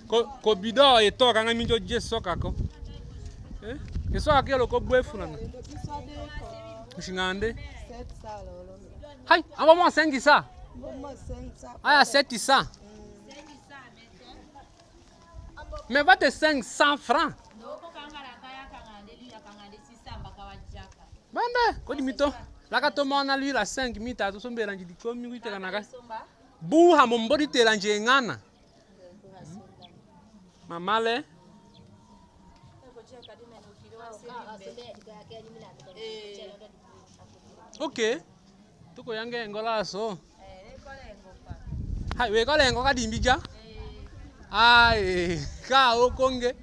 ko bido e to kanga minjo je soka ko. Ke soka ke lo ko bwefu na. Kushingande. Hai, amba mo 5 ça. Ah, 7 ça. Mais va te 500 francs. Bande, ko dimito. La ka to mona lui la 5 mita to sombe ranji di komi kuite kanaka. Bu ha mombodi te ranji ngana. Mamale. Okay. Tuko yange ngola so. Hai we ko lengo ka dimbija. Ai, ka o konge.